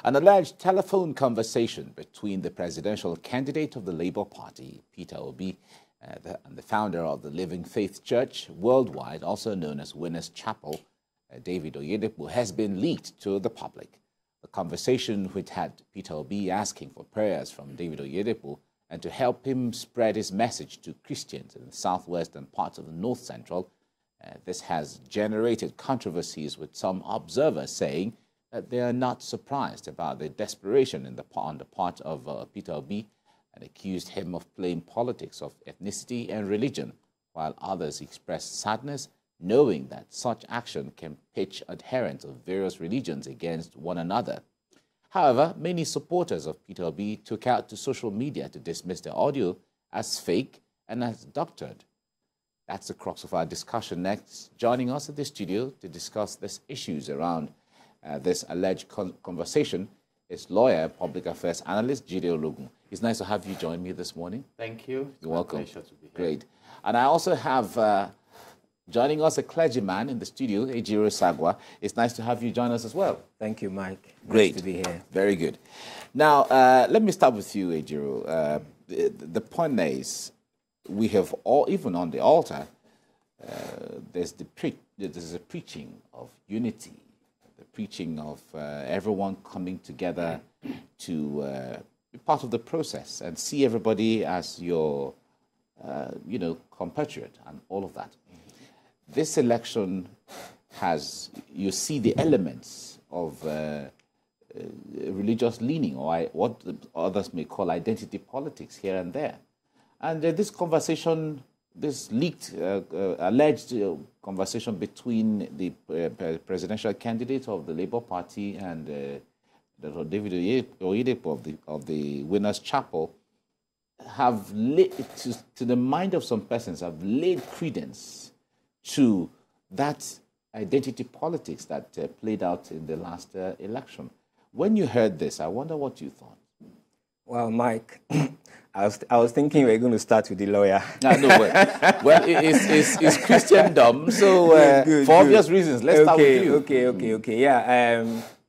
An alleged telephone conversation between the presidential candidate of the Labour Party, Peter Obi, and the founder of the Living Faith Church worldwide, also known as Winners Chapel, David Oyedepo, has been leaked to the public. The conversation, which had Peter Obi asking for prayers from David Oyedepo and to help him spread his message to Christians in the southwest and parts of the north central, this has generated controversies, with some observers saying that they are not surprised about the desperation on the part of Peter Obi, and accused him of playing politics of ethnicity and religion, while others expressed sadness knowing that such action can pitch adherents of various religions against one another. However, many supporters of Peter Obi took out to social media to dismiss the audio as fake and as doctored. That's the crux of our discussion next. Joining us at the studio to discuss these issues around this alleged conversation is lawyer, public affairs analyst, Jide Ologun. It's nice to have you join me this morning. Thank you. You're welcome. Pleasure to be here. Great. And I also have joining us a clergyman in the studio, Ejiro Sagwa. It's nice to have you join us as well. Thank you, Mike. Great. Nice to be here. Very good. Now, let me start with you, Ejiro. The point is, we have all, even on the altar, there's a preaching of unity, the preaching of everyone coming together to be part of the process and see everybody as your, compatriot and all of that. This election you see the elements of religious leaning, or what others may call identity politics here and there. And this conversation, this leaked, alleged conversation between the presidential candidate of the Labour Party and Dr. David Oyedepo of the Winners Chapel, have laid, to the mind of some persons, have laid credence to that identity politics that played out in the last election. When you heard this, I wonder what you thought. Well, Mike, I was thinking we were going to start with the lawyer. No, well, it's Christendom, so good, for obvious reasons, let's start with you. Okay. Yeah,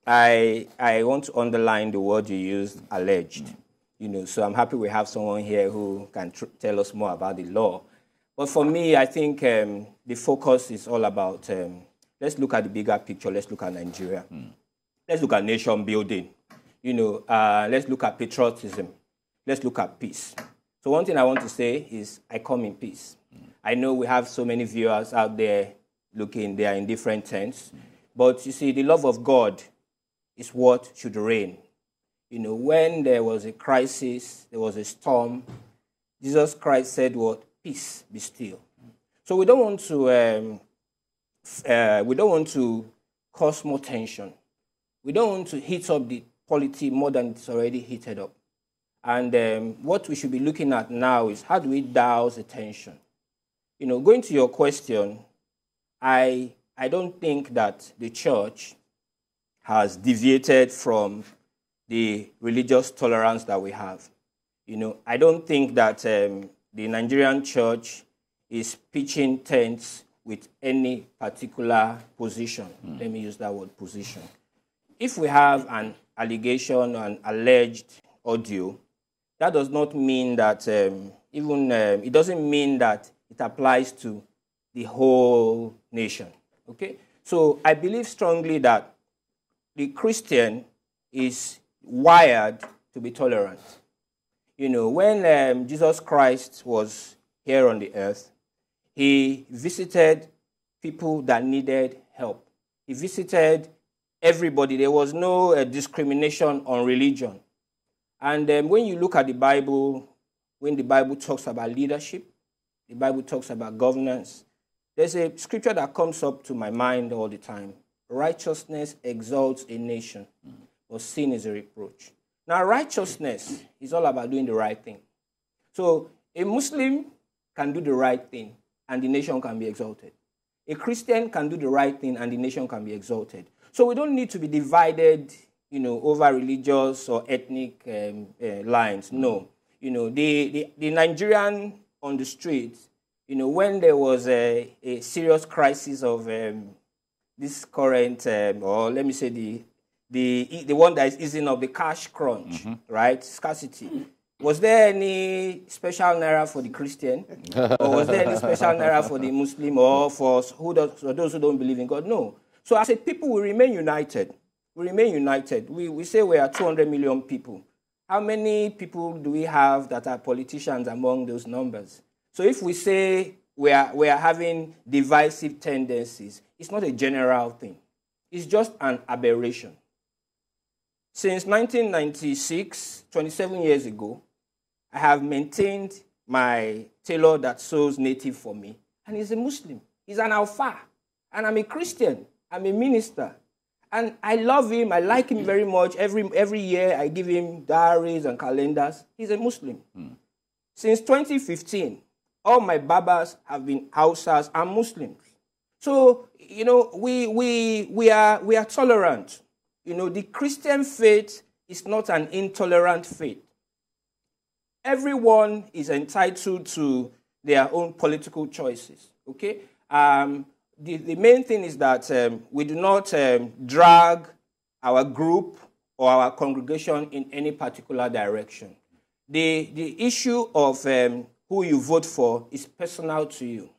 I want to underline the word you used, alleged. So I'm happy we have someone here who can tell us more about the law. But for me, I think the focus is all about, let's look at the bigger picture. Let's look at Nigeria. Let's look at nation building. Let's look at patriotism. Let's look at peace. So one thing I want to say is I come in peace. I know we have so many viewers out there looking, they are in different tents. But you see, the love of God is what should reign. When there was a crisis, there was a storm, Jesus Christ said what? Peace, be still. So we don't want to cause more tension. We don't want to heat up the polity more than it's already heated up. And what we should be looking at now is how do we douse the tension? Going to your question, I don't think that the church has deviated from the religious tolerance that we have. I don't think that the Nigerian church is pitching tents with any particular position. Let me use that word, position. If we have an allegation, an alleged audio, that does not mean that it doesn't mean that it applies to the whole nation. Okay? So I believe strongly that the Christian is wired to be tolerant. When Jesus Christ was here on the earth, he visited people that needed help. He visited everybody. There was no discrimination on religion. And when you look at the Bible, when the Bible talks about leadership, the Bible talks about governance, there's a scripture that comes up to my mind all the time. Righteousness exalts a nation, but sin is a reproach. Now, righteousness is all about doing the right thing. So a Muslim can do the right thing, and the nation can be exalted. A Christian can do the right thing, and the nation can be exalted. So we don't need to be divided, over religious or ethnic lines. No. The Nigerian on the street, when there was a serious crisis of this current, or let me say the the one that is easing up the cash crunch, right? Scarcity. Was there any special naira for the Christian? Or was there any special naira for the Muslim or for those who don't believe in God? No. So as a people, we remain united. We remain united. We say we are 200 million people. How many people do we have that are politicians among those numbers? So if we say we are having divisive tendencies, it's not a general thing. It's just an aberration. Since 1996, 27 years ago, I have maintained my tailor that sews native for me. And he's a Muslim. He's an Alpha. And I'm a Christian. I'm a minister. And I love him. I like him very much. Every year I give him diaries and calendars. He's a Muslim. Since 2015, all my barbers have been Hausas and Muslims. So, you know, we are tolerant. You know, the Christian faith is not an intolerant faith. Everyone is entitled to their own political choices, okay? The main thing is that we do not drag our group or our congregation in any particular direction. The issue of who you vote for is personal to you.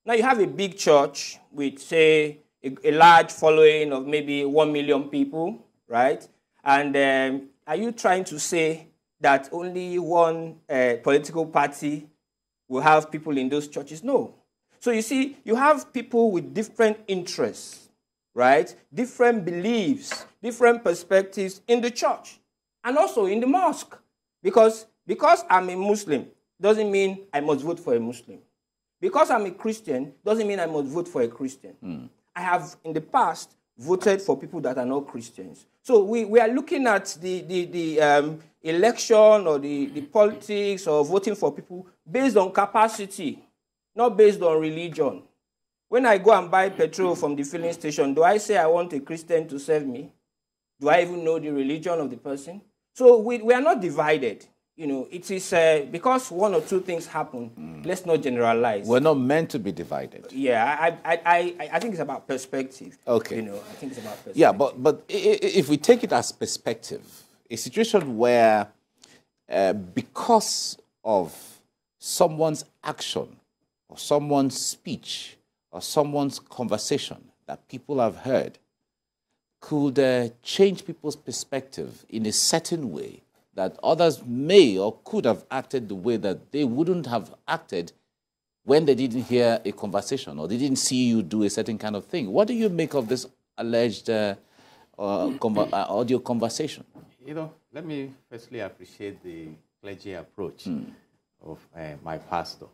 Now, you have a big church with, say, a large following of maybe 1 million people, right? And are you trying to say that only one political party will have people in those churches? No. So you see, you have people with different interests, right? Different beliefs, different perspectives in the church and also in the mosque. Because I'm a Muslim doesn't mean I must vote for a Muslim. Because I'm a Christian doesn't mean I must vote for a Christian. I have, in the past, voted for people that are not Christians. So we are looking at the election or the politics or voting for people based on capacity, not based on religion. When I go and buy petrol from the filling station, do I say I want a Christian to serve me? Do I even know the religion of the person? So we are not divided. You know, it is because one or two things happen, let's not generalize. We're not meant to be divided. Yeah, I think it's about perspective. Okay. You know, I think it's about perspective. Yeah, but if we take it as perspective, a situation where because of someone's action or someone's speech or someone's conversation that people have heard could change people's perspective in a certain way that others may or could have acted the way that they wouldn't have acted when they didn't hear a conversation or they didn't see you do a certain kind of thing. What do you make of this alleged audio conversation? You know, let me firstly appreciate the clergy approach of my pastor.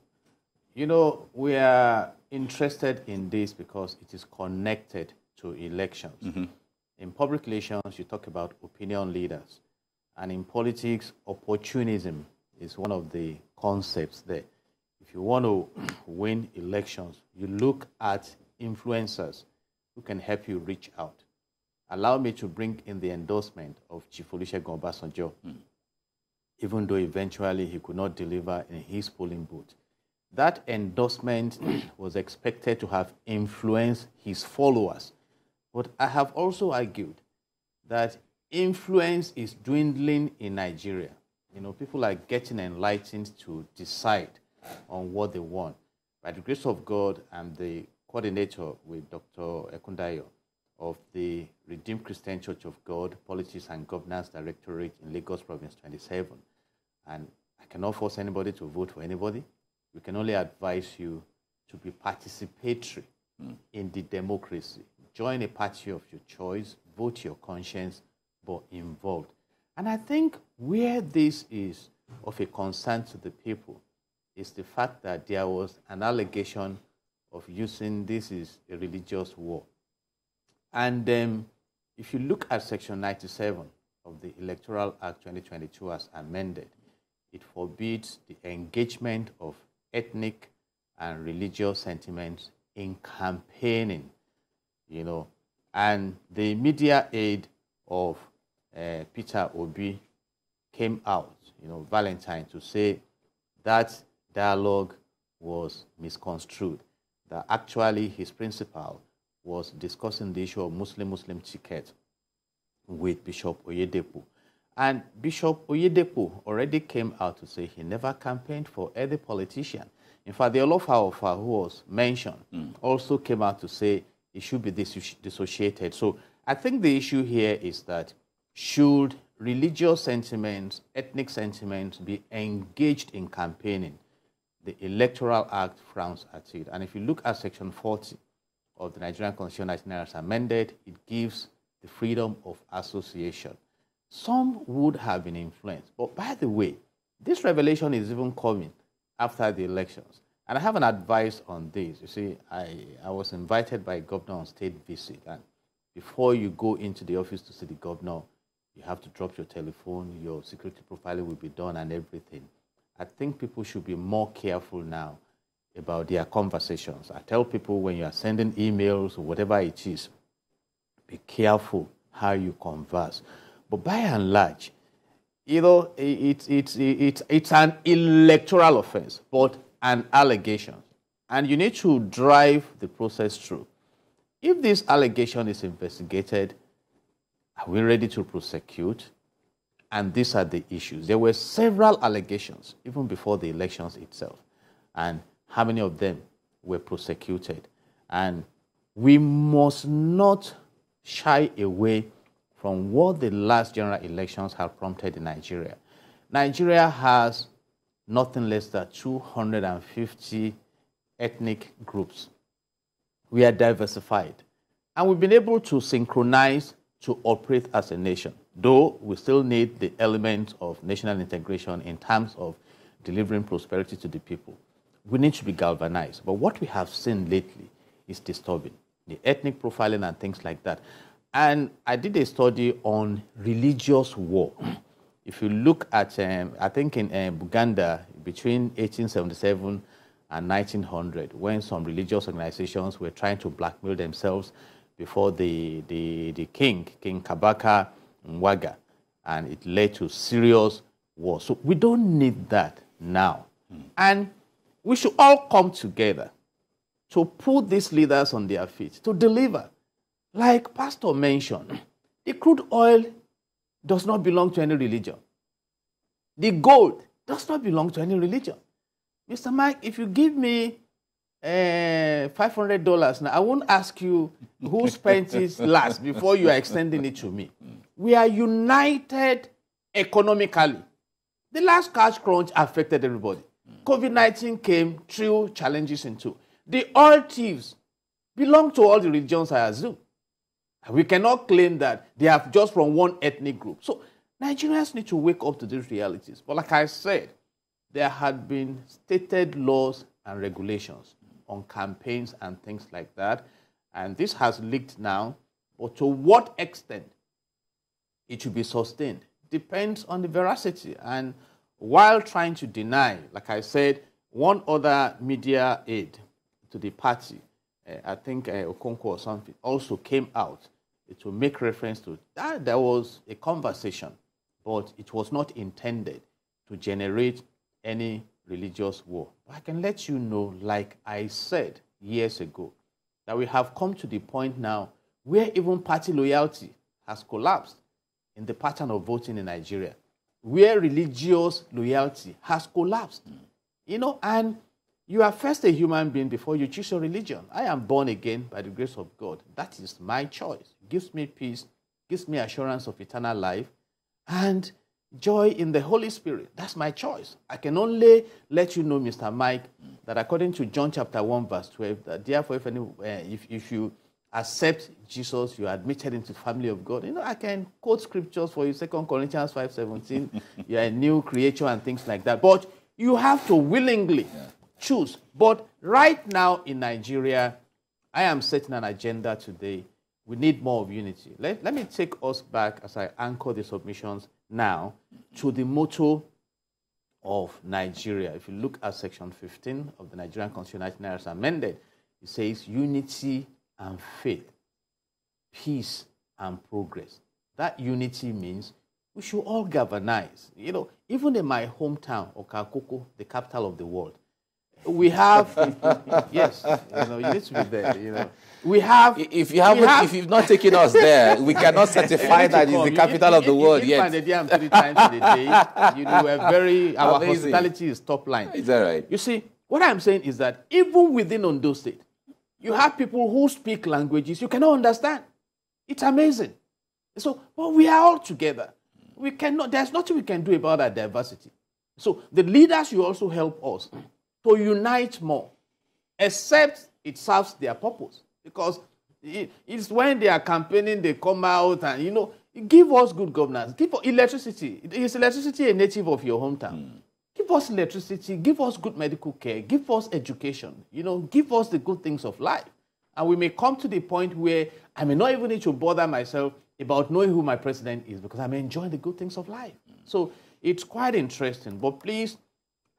You know, we are interested in this because it is connected to elections. In public relations, you talk about opinion leaders. And in politics, opportunism is one of the concepts there. If you want to win elections, you look at influencers who can help you reach out. Allow me to bring in the endorsement of Chief Olusegun Obasanjo, even though eventually he could not deliver in his polling booth. That endorsement was expected to have influenced his followers. But I have also argued that influence is dwindling in Nigeria. You know, people are getting enlightened to decide on what they want. By the grace of God, I'm the coordinator with Dr. Ekundayo of the Redeemed Christian Church of God, Politics and Governance Directorate in Lagos Province 27. And I cannot force anybody to vote for anybody. We can only advise you to be participatory in the democracy. Join a party of your choice, vote your conscience, but involved. And I think where this is of a concern to the people is the fact that there was an allegation of using this is a religious war. And if you look at Section 97 of the Electoral Act 2022 as amended, it forbids the engagement of ethnic and religious sentiments in campaigning, you know. And the media aid of Peter Obi came out, you know, Valentine, to say that dialogue was misconstrued, that actually his principal was discussing the issue of Muslim ticket with Bishop Oyedepo. And Bishop Oyedepo already came out to say he never campaigned for any politician. In fact, the Olofa who was mentioned also came out to say it should be dissociated. So I think the issue here is that should religious sentiments, ethnic sentiments be engaged in campaigning, the Electoral Act frowns at it. And if you look at Section 40 of the Nigerian Constitution as amended, it gives the freedom of association. Some would have been influenced. But by the way, this revelation is even coming after the elections. And I have an advice on this. You see, I was invited by a governor on state visit. And before you go into the office to see the governor, you have to drop your telephone, your security profiling will be done and everything. I think people should be more careful now about their conversations. I tell people when you are sending emails or whatever it is, be careful how you converse. But by and large, you know, it's an electoral offense, but an allegation. And you need to drive the process through. If this allegation is investigated, are we ready to prosecute? And these are the issues. There were several allegations, even before the elections itself. And how many of them were prosecuted? And we must not shy away from what the last general elections have prompted in Nigeria. Nigeria has nothing less than 250 ethnic groups. We are diversified. And we've been able to synchronize to operate as a nation, though we still need the element of national integration in terms of delivering prosperity to the people. We need to be galvanized. But what we have seen lately is disturbing. The ethnic profiling and things like that. And I did a study on religious war. If you look at, I think in Uganda, between 1877 and 1900, when some religious organizations were trying to blackmail themselves before the king Kabaka Mwaga, and it led to serious war. So we don't need that now. And we should all come together to put these leaders on their feet, to deliver. Like Pastor mentioned, the crude oil does not belong to any religion. The gold does not belong to any religion. Mr. Mike, if you give me $500 now, I won't ask you who spent it last before you are extending it to me. We are united economically. The last cash crunch affected everybody. COVID-19 came, threw challenges into. The oil thieves belong to all the religions, I assume. We cannot claim that they are just from one ethnic group. So Nigerians need to wake up to these realities. But like I said, there had been stated laws and regulations on campaigns and things like that. And this has leaked now. But to what extent it should be sustained depends on the veracity. And while trying to deny, like I said, one other media aide to the party, I think Okonkwo or something, also came out to make reference to that there was a conversation, but it was not intended to generate any religious war. I can let you know, like I said years ago, that we have come to the point now where even party loyalty has collapsed in the pattern of voting in Nigeria, where religious loyalty has collapsed. You know, and you are first a human being before you choose your religion. I am born again by the grace of God. That is my choice. It gives me peace, gives me assurance of eternal life, and joy in the Holy Spirit. That's my choice. I can only let you know, Mr. Mike, that according to John chapter 1, verse 12, that therefore if you accept Jesus, you are admitted into the family of God. You know, I can quote scriptures for you, 2 Corinthians 5:17, you are a new creature and things like that. But you have to willingly choose. But right now in Nigeria, I am setting an agenda today. We need more of unity. Let me take us back as I anchor the submissions now to the motto of Nigeria. If you look at section 15 of the Nigerian Constitution as amended, it says unity and faith, peace and progress. That unity means we should all galvanize. You know, even in my hometown, Okakoko, the capital of the world, we have, yes, you need to be there, We have. If you've not taken us there, we cannot certify that it's the capital of the world yet. If you 3 times in a day, our hospitality is top line. Is that right? You see, what I'm saying is that even within Ondo State, you have people who speak languages you cannot understand. It's amazing. So, but we are all together. There's nothing we can do about that diversity. So the leaders should also help us to unite more, except it serves their purpose. Because it's when they are campaigning, they come out and, give us good governance. Give us electricity. Is electricity a native of your hometown? Give us electricity. Give us good medical care. Give us education. Give us the good things of life. And we may come to the point where I may not even need to bother myself about knowing who my president is because I'm enjoying the good things of life. So it's quite interesting. But please,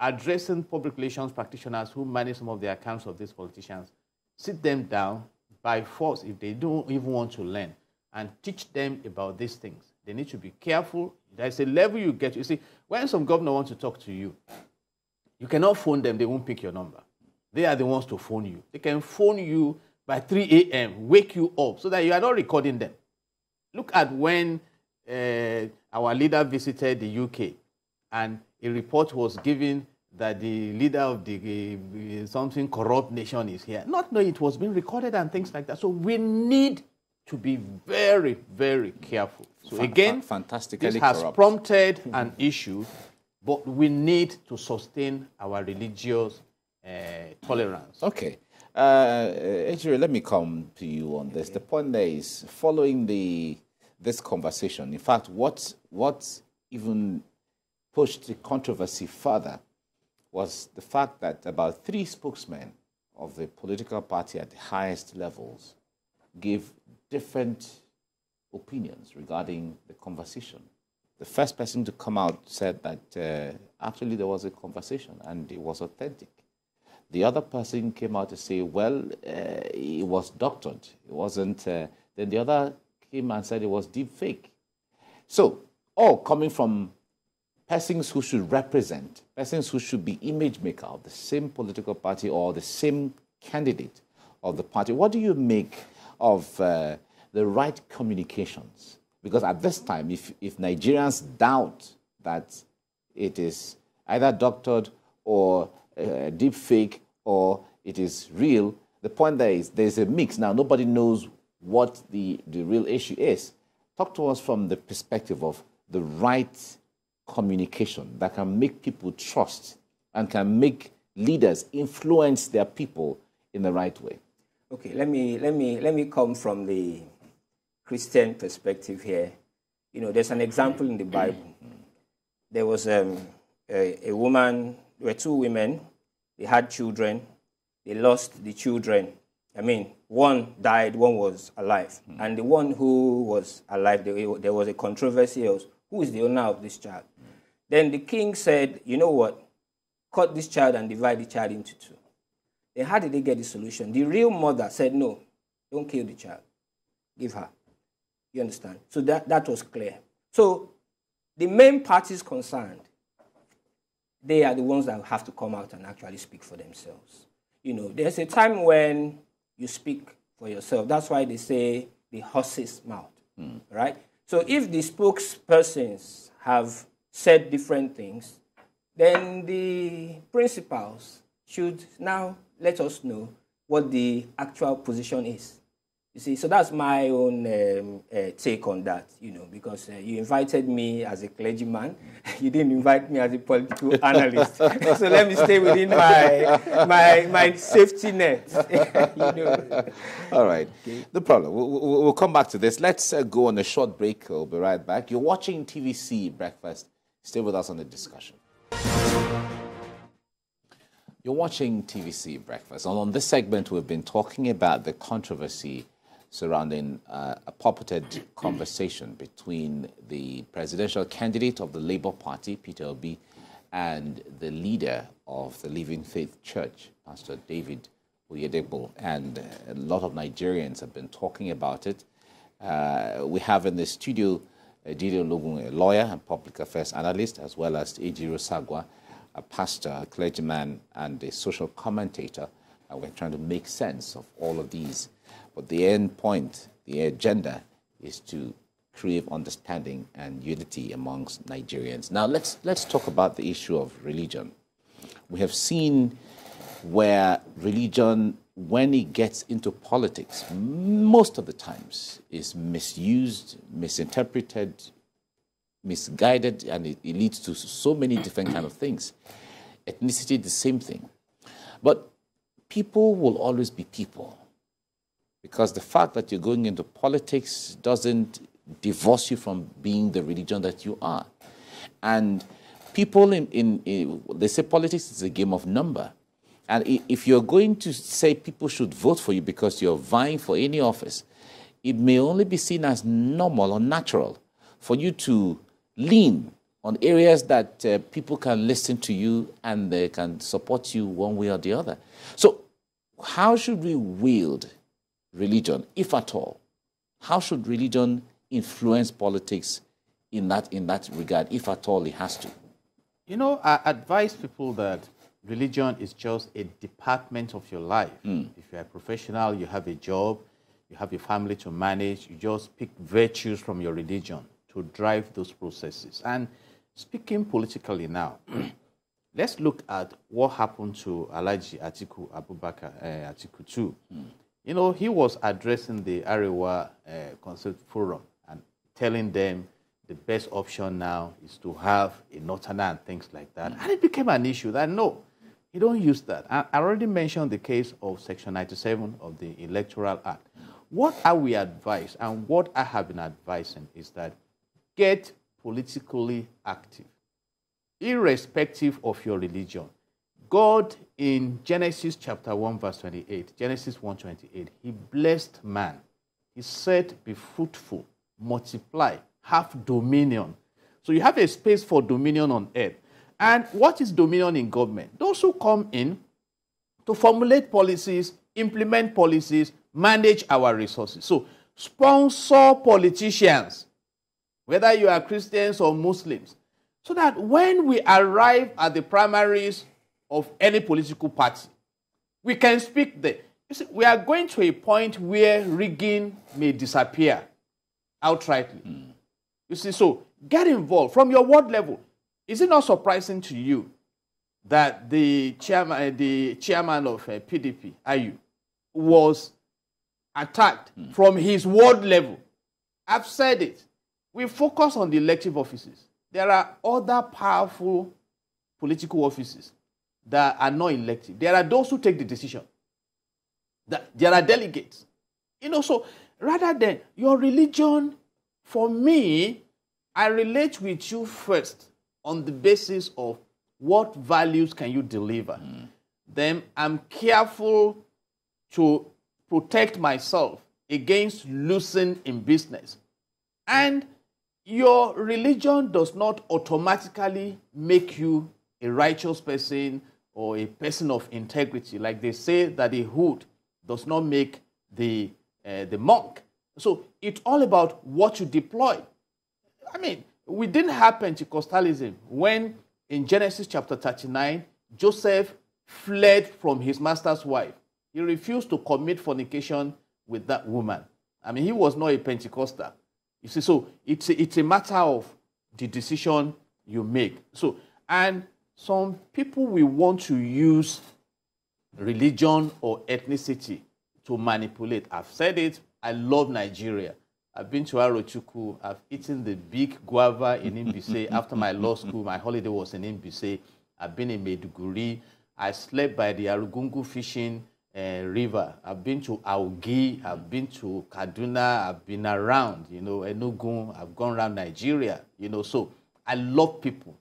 addressing public relations practitioners who manage some of the accounts of these politicians, sit them down by force if they don't even want to learn and teach them about these things. They need to be careful. There's a level you get. You see, when some governor wants to talk to you, you cannot phone them. They won't pick your number. They are the ones to phone you. They can phone you by 3 a.m., wake you up so that you are not recording them. Look at when our leader visited the UK and a report was given that the leader of the something corrupt nation is here. Not knowing it was being recorded and things like that. So we need to be very, very careful. So again, fantastically this has prompted an issue, but we need to sustain our religious tolerance. Okay. Ejire, let me come to you on this. The point there is, following this conversation, in fact, what even pushed the controversy further was the fact that about 3 spokesmen of the political party at the highest levels gave different opinions regarding the conversation. The first person to come out said that actually there was a conversation and it was authentic. The other person came out to say, well, it was doctored. It wasn't. Then the other came and said it was deep fake. So, all coming from persons who should represent, persons who should be image maker of the same political party or the same candidate of the party. What do you make of the right communications? Because at this time, if Nigerians doubt that it is either doctored or deep fake or it is real, the point there is there's a mix. Now, nobody knows what the real issue is. Talk to us from the perspective of the right communication that can make people trust and can make leaders influence their people in the right way. Okay, let me come from the Christian perspective here. There's an example in the Bible. There was a woman. There were 2 women. They had children. They lost the children. One died, one was alive. And the one who was alive, there was a controversy of who is the owner of this child. Then the king said, you know what? Cut this child and divide the child into 2. Then how did they get the solution? The real mother said, no, don't kill the child. Give her. You understand? So that was clear. So the main parties concerned, they are the ones that have to come out and actually speak for themselves. There's a time when you speak for yourself. That's why they say the horse's mouth, right? So if the spokespersons have said different things, then the principals should now let us know what the actual position is. You see, so that's my own take on that, because you invited me as a clergyman. You didn't invite me as a political analyst. So let me stay within my safety net. All right. Okay. No problem. We'll come back to this. Let's go on a short break. We'll be right back. You're watching TVC Breakfast. Stay with us on the discussion. You're watching TVC Breakfast. And on this segment, we've been talking about the controversy surrounding a purported conversation between the presidential candidate of the Labour Party, Peter Obi, and the leader of the Living Faith Church, Pastor David Oyedepo. And a lot of Nigerians have been talking about it. We have in the studio Didi Ologun, a lawyer and public affairs analyst, as well as Ejire Sagwa, a pastor, a clergyman, and a social commentator. And we're trying to make sense of all of these. But the end point, the agenda, is to create understanding and unity amongst Nigerians. Now, let's talk about the issue of religion. We have seen where religion, when it gets into politics, most of the times is misused, misinterpreted, misguided, and it leads to so many different kind of things. Ethnicity, the same thing. But people will always be people, because the fact that you're going into politics doesn't divorce you from being the religion that you are. And people they say politics is a game of number. And if you're going to say people should vote for you because you're vying for any office, it may only be seen as normal or natural for you to lean on areas that people can listen to you and they can support you one way or the other. So how should we wield religion, if at all? How should religion influence politics in that regard, if at all it has to? You know, I advise people that religion is just a department of your life. If you're a professional, you have a job, you have a family to manage, you just pick virtues from your religion to drive those processes. And speaking politically now, let's look at what happened to Alhaji Atiku Abubakar, Atiku too. You know, he was addressing the Arewa Consult Forum and telling them the best option now is to have a northerner and things like that. And it became an issue that, no, you don't use that. I already mentioned the case of Section 97 of the Electoral Act. What are we advised, and what I have been advising, is that get politically active, irrespective of your religion. God, in Genesis chapter 1, verse 28, Genesis 1:28, he blessed man. He said, be fruitful, multiply, have dominion. So you have a space for dominion on earth. And what is dominion in government? Those who come in to formulate policies, implement policies, manage our resources. So sponsor politicians, whether you are Christians or Muslims, so that when we arrive at the primaries of any political party, we can speak there. You see, we are going to a point where rigging may disappear outrightly. You see, so get involved from your ward level. Is it not surprising to you that the chairman of PDP, Ayu, was attacked from his ward level? I've said it. We focus on the elective offices. There are other powerful political offices that are not elective. There are those who take the decision. There are delegates. You know, so rather than your religion, for me, I relate with you first on the basis of what values can you deliver. Then I'm careful to protect myself against losing in business. And your religion does not automatically make you a righteous person or a person of integrity. Like they say that a hood does not make the monk. So it's all about what you deploy. I mean, we didn't have Pentecostalism when in Genesis chapter 39, Joseph fled from his master's wife. He refused to commit fornication with that woman. I mean, he was not a Pentecostal. You see, so it's a matter of the decision you make. So, and some people will want to use religion or ethnicity to manipulate. I've said it. I love Nigeria. I've been to Arochukwu. I've eaten the big guava in Imbise. After my law school, my holiday was in Imbise. I've been in Maiduguri. I slept by the Arugungu fishing river. I've been to Augi. I've been to Kaduna. I've been around, you know, Enugu. I've gone around Nigeria, you know. So I love people.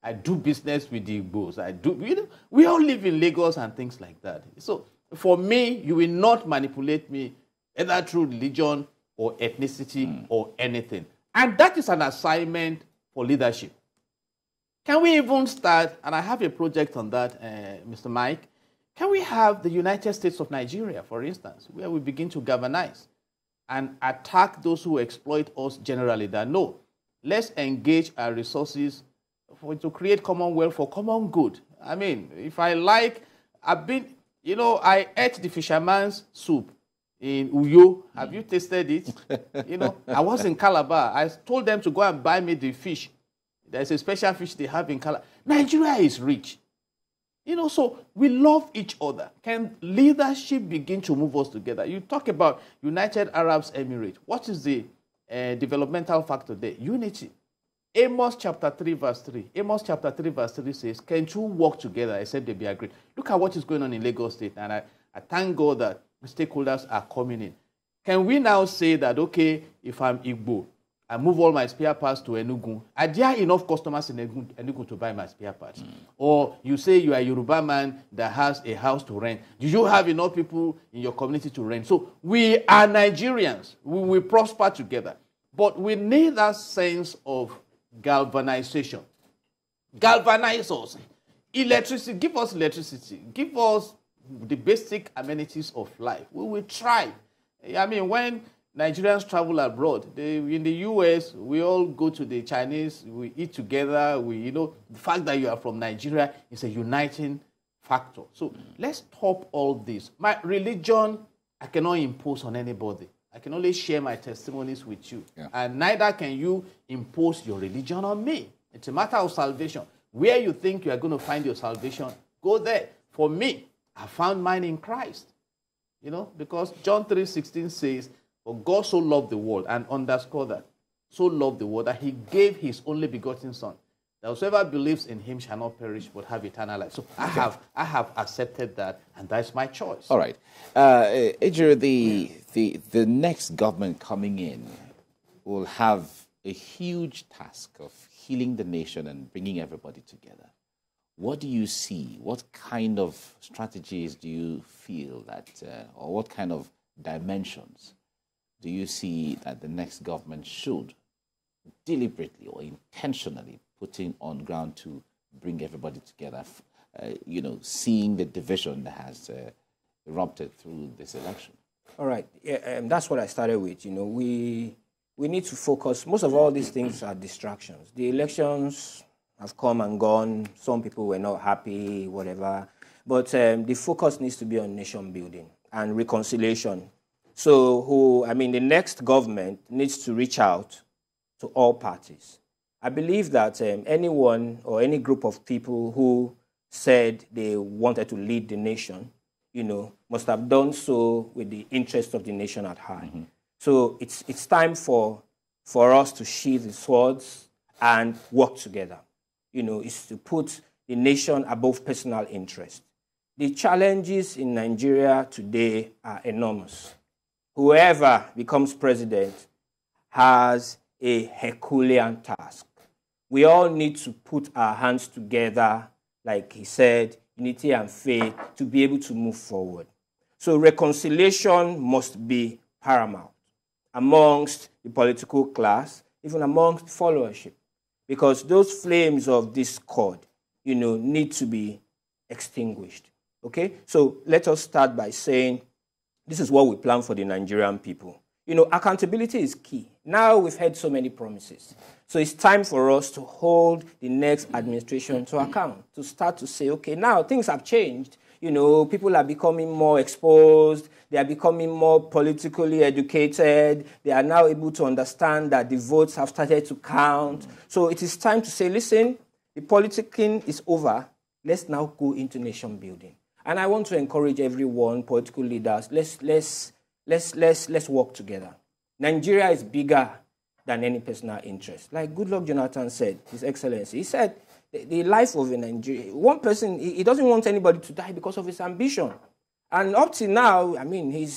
I do business with the Igbos. I do, you know, we all live in Lagos and things like that. So for me, you will not manipulate me either through religion or ethnicity or anything. And that is an assignment for leadership. Can we even start, and I have a project on that, Mr. Mike, can we have the United States of Nigeria, for instance, where we begin to galvanize and attack those who exploit us generally? That no, let's engage our resources to create commonwealth for common good. I mean, if I like, I ate the fisherman's soup in Uyo. Have you tasted it? I was in Calabar. I told them to go and buy me the fish. There's a special fish they have in Calabar. Nigeria is rich. So we love each other. Can leadership begin to move us together? You talk about United Arab Emirates. What is the developmental factor there? Unity. Amos chapter 3 verse 3. Amos chapter 3 verse 3 says, can two work together except they be agreed? Look at what is going on in Lagos State. And I thank God that stakeholders are coming in. Can we now say that, okay, if I'm Igbo, I move all my spare parts to Enugu, are there enough customers in Enugu to buy my spare parts? Or you say you are a Yoruba man that has a house to rent. Do you have enough people in your community to rent? So we are Nigerians. We will prosper together. But we need that sense of galvanization. Galvanize us. Electricity. Give us electricity. Give us the basic amenities of life. We will thrive. I mean, when Nigerians travel abroad, in the US, we all go to the Chinese, we eat together. The fact that you are from Nigeria is a uniting factor. So let's stop all this. My religion, I cannot impose on anybody. I can only share my testimonies with you. Yeah. And neither can you impose your religion on me. It's a matter of salvation. Where you think you are going to find your salvation, go there. For me, I found mine in Christ. Because John 3:16 says, for God so loved the world, and underscore that, so loved the world that he gave his only begotten son, that whosoever believes in him shall not perish but have eternal life. So I have accepted that, and that's my choice. All right. Ejiro, the next government coming in will have a huge task of healing the nation and bringing everybody together. What do you see? What kind of strategies do you feel that, or what kind of dimensions do you see that the next government should deliberately or intentionally putting on ground to bring everybody together, seeing the division that has erupted through this election? All right. Yeah, that's what I started with. We need to focus. Most of all these things are distractions. The elections have come and gone. Some people were not happy, whatever. But the focus needs to be on nation building and reconciliation. So, the next government needs to reach out to all parties. I believe that anyone or any group of people who said they wanted to lead the nation, must have done so with the interest of the nation at heart. Mm-hmm. So it's time for us to sheathe the swords and work together. It's to put the nation above personal interest. The challenges in Nigeria today are enormous. Whoever becomes president has a Herculean task. We all need to put our hands together, like he said, unity and faith, to be able to move forward. So reconciliation must be paramount amongst the political class, even amongst followership, because those flames of discord, need to be extinguished. Okay? So let us start by saying, this is what we plan for the Nigerian people. Accountability is key. Now we've had so many promises. So it's time for us to hold the next administration to account, to start to say, okay, now things have changed. People are becoming more exposed. They are becoming more politically educated. They are now able to understand that the votes have started to count. So it is time to say, listen, the politicking is over. Let's now go into nation building. And I want to encourage everyone, political leaders, let's work together. Nigeria is bigger than any personal interest. Like Goodluck Jonathan said, His Excellency, he said the life of a Nigerian, one person, he doesn't want anybody to die because of his ambition. And up to now, he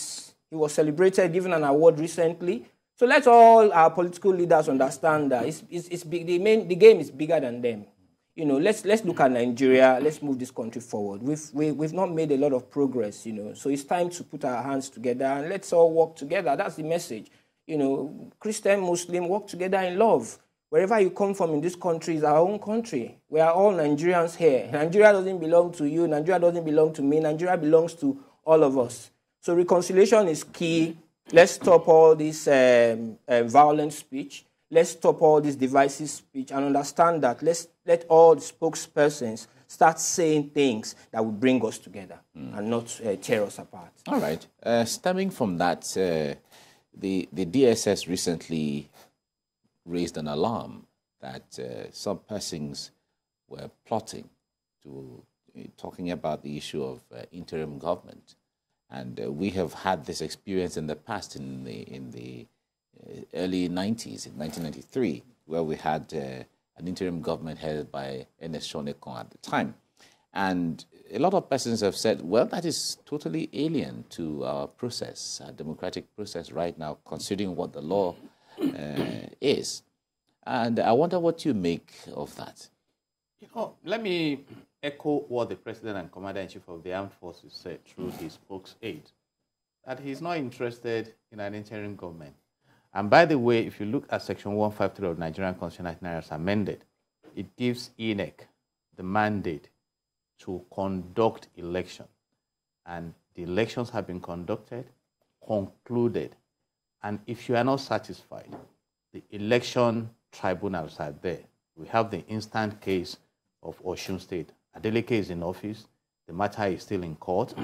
was celebrated, given an award recently. So let all our political leaders understand that it's big. The game is bigger than them. Let's look at Nigeria. Let's move this country forward. We've not made a lot of progress. So it's time to put our hands together and let's all work together. That's the message. Christian, Muslim, work together in love. Wherever you come from in this country is our own country. We are all Nigerians here. Nigeria doesn't belong to you. Nigeria doesn't belong to me. Nigeria belongs to all of us. So reconciliation is key. Let's stop all this violent speech. let's stop all this divisive speech and understand that let all the spokespersons start saying things that will bring us together and not tear us apart. All right. Stemming from that, the DSS recently raised an alarm that some persons were plotting to talking about the issue of interim government. And we have had this experience in the past in the early 90s, in 1993, where we had an interim government headed by Ernest Shonekon at the time. And a lot of persons have said, well, that is totally alien to our process, our democratic process right now, considering what the law is. And I wonder what you make of that. You know, let me echo what the President and Commander-in-Chief of the Armed Forces said through his spokesperson, that he's not interested in an interim government. And by the way, if you look at Section 153 of the Nigerian Constitution as amended, it gives INEC the mandate to conduct election. And the elections have been conducted, concluded. And if you are not satisfied, the election tribunals are there. We have the instant case of Osun State. Adeleke is in office. The matter is still in court,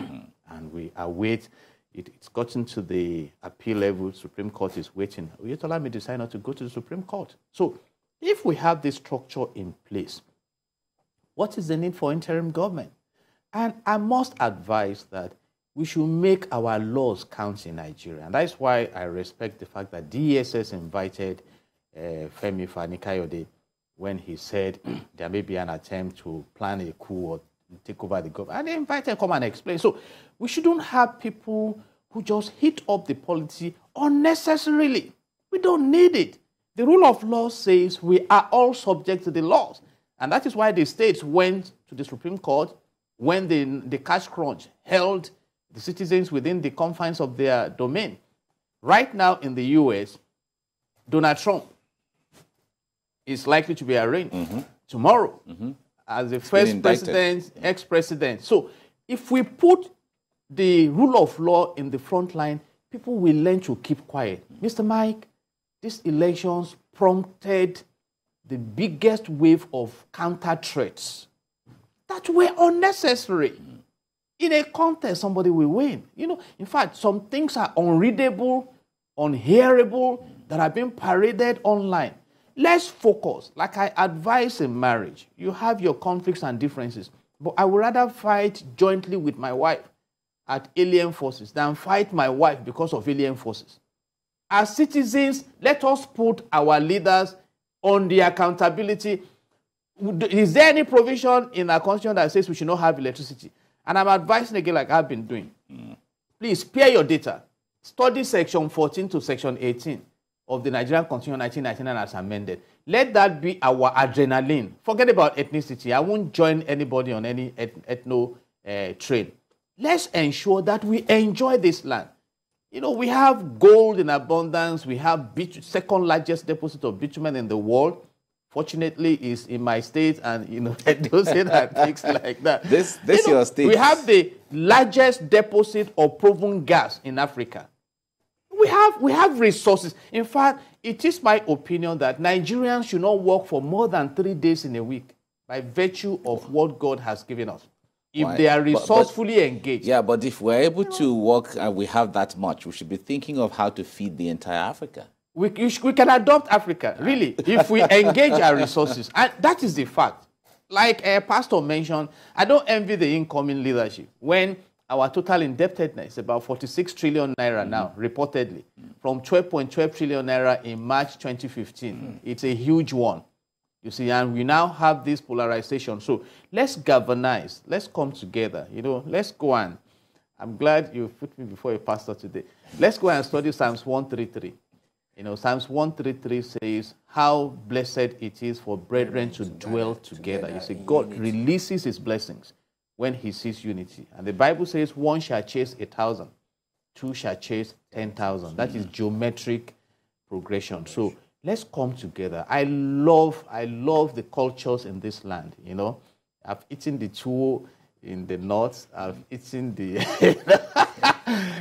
and we await. It's gotten to the appeal level. Supreme Court is waiting. Oyetola may decide not to go to the Supreme Court. So if we have this structure in place, what is the need for interim government? And I must advise that we should make our laws count in Nigeria. And that's why I respect the fact that DSS invited Femi Fani-Kayode when he said there may be an attempt to plan a coup or take over the government. And they invited him to come and explain. So we shouldn't have people who just hit up the polity unnecessarily. We don't need it. The rule of law says we are all subject to the laws. And that is why the states went to the Supreme Court when the cash crunch held the citizens within the confines of their domain. Right now in the U.S., Donald Trump is likely to be arraigned tomorrow as the first president, ex-president. So if we put the rule of law in the front line, people will learn to keep quiet. Mr. Mike, these elections prompted the biggest wave of counter threats that were unnecessary. In a contest, somebody will win. You know, in fact, some things are unreadable, unhearable, that are being paraded online. Let's focus. Like I advise in marriage, you have your conflicts and differences, but I would rather fight jointly with my wife at alien forces than fight my wife because of alien forces. As citizens, let us put our leaders on the accountability. Is there any provision in our constitution that says we should not have electricity? And I'm advising again, like I've been doing. Please, spare your data. Study Section 14 to Section 18 of the Nigerian Constitution 1999 as amended. Let that be our adrenaline. Forget about ethnicity. I won't join anybody on any ethno train. Let's ensure that we enjoy this land. You know, we have gold in abundance. We have second largest deposit of bitumen in the world. Fortunately, is in my state, and you know, don't say that things like that. This your state. We have the largest deposit of proven gas in Africa. We have resources. In fact, it is my opinion that Nigerians should not work for more than 3 days in a week by virtue of what God has given us. If they are resourcefully engaged. Yeah, but if we're able to work and we have that much, we should be thinking of how to feed the entire Africa. We can adopt Africa, really, if we engage our resources. And that is the fact. Like Pastor mentioned, I don't envy the incoming leadership. When our total indebtedness is about 46 trillion naira now, reportedly, from 12.12 trillion naira in March 2015. It's a huge one. You see, and we now have this polarization. So let's galvanize. Let's come together. You know, let's go and I'm glad you put me before a pastor today. Let's go and study Psalms 133. You know, Psalms 133 says how blessed it is for brethren to dwell together. You see, God releases his blessings when he sees unity. And the Bible says one shall chase 1,000, two shall chase 10,000. That is geometric progression. So let's come together. I love the cultures in this land. You know, I've eaten the tuwo in the north. I've eaten the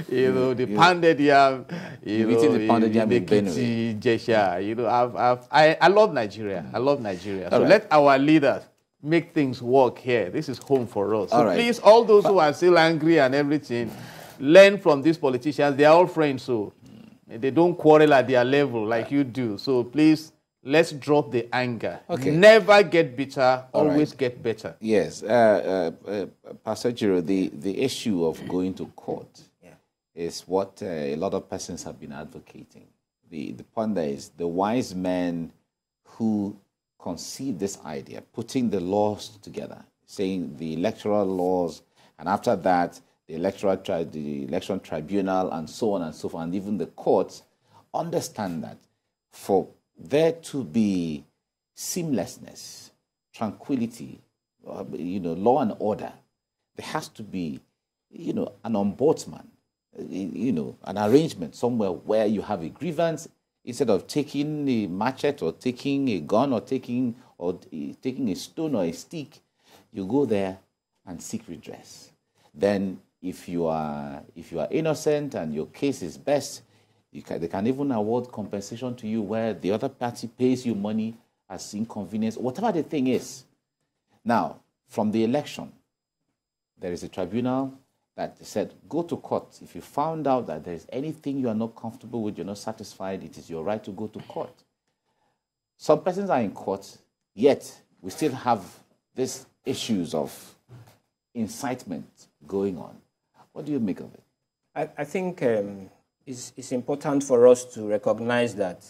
You know, the pounded yam, you know, the pounded yam in Ekiti, Jesha. You know, I love Nigeria. I love Nigeria. So right. let our leaders make things work here. This is home for us. So All right. please, all those who are still angry and everything, learn from these politicians. They are all friends, so they don't quarrel at their level like you do. So please, let's drop the anger. Okay. Never get bitter, always get better. Yes. Pastor Jiro, the issue of going to court is what a lot of persons have been advocating. The point there is the wise men who conceived this idea, putting the laws together, saying the electoral laws, and after that, the election tribunal, and so on and so forth, and even the courts, understand that for there to be seamlessness, tranquility, law and order, there has to be, an ombudsman, an arrangement somewhere where you have a grievance. Instead of taking a machete or taking a gun or taking a stone or a stick, you go there and seek redress. Then, if you are innocent and your case is best, they can even award compensation to you where the other party pays you money as inconvenience, whatever the thing is. Now, from the election, there is a tribunal that said, go to court. If you found out that there is anything you are not comfortable with, you're not satisfied, it is your right to go to court. Some persons are in court, yet we still have these issues of incitement going on. What do you make of it? I think it's important for us to recognize that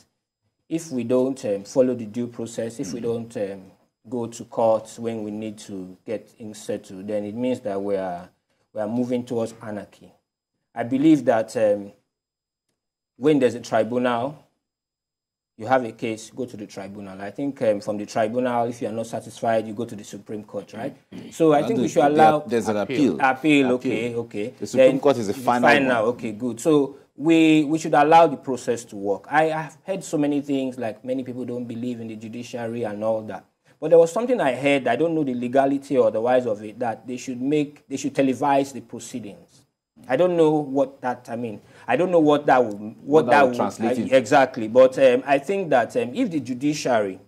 if we don't follow the due process, if we don't go to court when we need to get things settled, then it means that we are moving towards anarchy. I believe that when there's a tribunal, you have a case, go to the tribunal. I think from the tribunal, if you are not satisfied, you go to the Supreme Court, right? So I think we should allow... There's an appeal. Appeal, okay. The Supreme Court is the final one. Okay, good. So we should allow the process to work. I have heard so many things, like many people don't believe in the judiciary and all that. But there was something I heard, I don't know the legality or otherwise of it, that they should televise the proceedings. I don't know what that, I don't know what that would translate into. Exactly. But I think that if the judiciary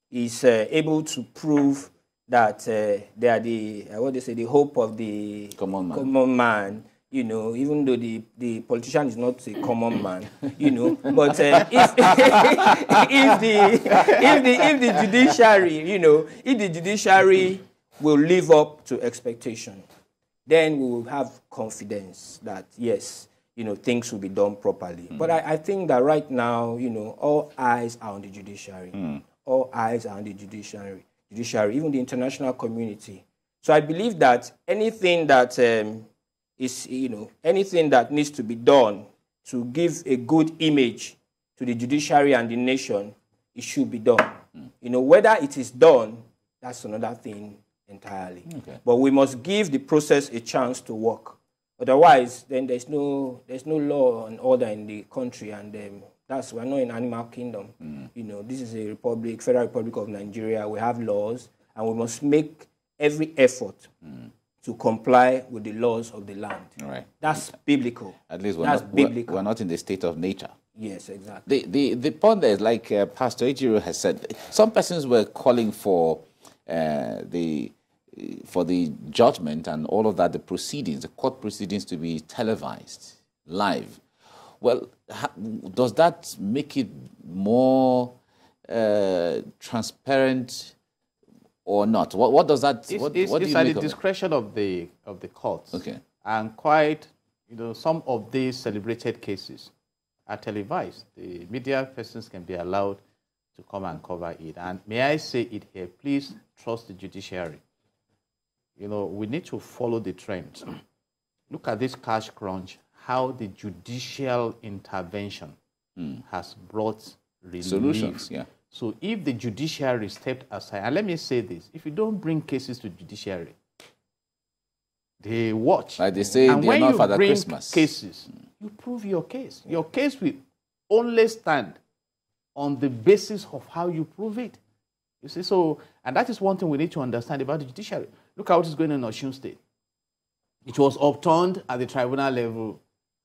is able to prove that they are the hope of the common man, even though the politician is not a common man, but if the judiciary will live up to expectation, then we will have confidence that yes, things will be done properly. But I think that right now, all eyes are on the judiciary. All eyes are on the judiciary, even the international community. So I believe that anything that anything that needs to be done to give a good image to the judiciary and the nation, it should be done. Whether it is done, that's another thing entirely. Okay. But we must give the process a chance to work. Otherwise, then there's no law and order in the country, and we're not in animal kingdom. This is a republic, Federal Republic of Nigeria. We have laws, and we must make every effort to comply with the laws of the land. All right. That's biblical. At least we're not in the state of nature. Yes, exactly. The point there is, like Pastor Ejiro has said, some persons were calling for the judgment and all of that, the court proceedings to be televised live. Well, does that make it more transparent or not? What does that? What do you make at the discretion of the courts. Okay. And quite, some of these celebrated cases are televised. The media persons can be allowed to come and cover it. And may I say it here, please trust the judiciary. We need to follow the trend. Look at this cash crunch, how the judicial intervention has brought relief. Solutions, yeah. So if the judiciary stepped aside, and let me say this, if you don't bring cases to judiciary, they watch. Like they say, and when you bring Christmas cases, you prove your case. Your case will only stand on the basis of how you prove it. You see, and that is one thing we need to understand about the judiciary. Look at what is going on in Osun State. It was overturned at the tribunal level.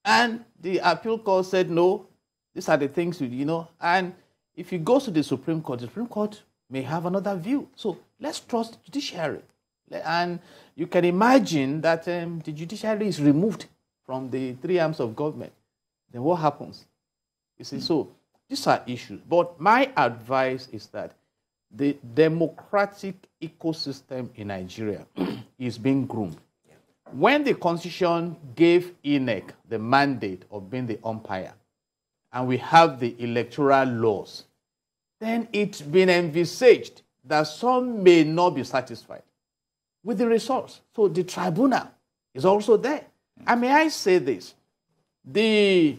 And the appeal court said, no, these are the things, and if it goes to the Supreme Court may have another view. So let's trust the judiciary. And you can imagine that the judiciary is removed from the three arms of government. Then what happens? You see, so these are issues. But my advice is that the democratic ecosystem in Nigeria is being groomed. When the Constitution gave INEC the mandate of being the umpire, and we have the electoral laws, then it's been envisaged that some may not be satisfied with the results. So the tribunal is also there. And may I say this? The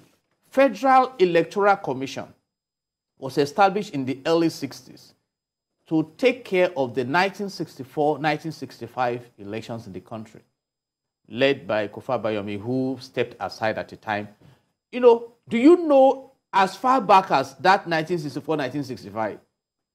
Federal Electoral Commission was established in the early 60s to take care of the 1964-1965 elections in the country, led by Kofa Bayomi, who stepped aside at the time. Do you know, as far back as that 1964-1965,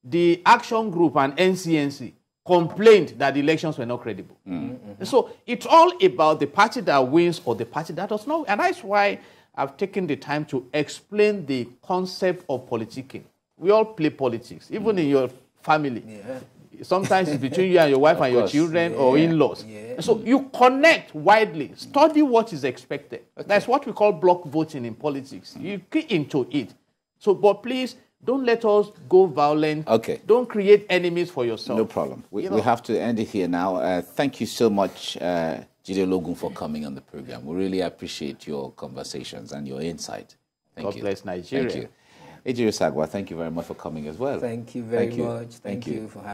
the Action Group and NCNC complained that the elections were not credible. Mm-hmm. So it's all about the party that wins or the party that does not. And that's why I've taken the time to explain the concept of politicking. We all play politics, even in your family. Yeah. Sometimes it's between you and your wife and your children or in-laws. Yeah. So you connect widely, study what is expected. Okay. That's what we call block voting in politics. You get into it. So, but please, don't let us go violent. Okay. Don't create enemies for yourself. No problem. We have to end it here now. Thank you so much, Jide Logun, for coming on the program. We really appreciate your conversations and your insight. Thank you. God bless Nigeria. Thank you. Ejiri Sagwa, thank you very much for coming as well. Thank you very much. Thank you for having me.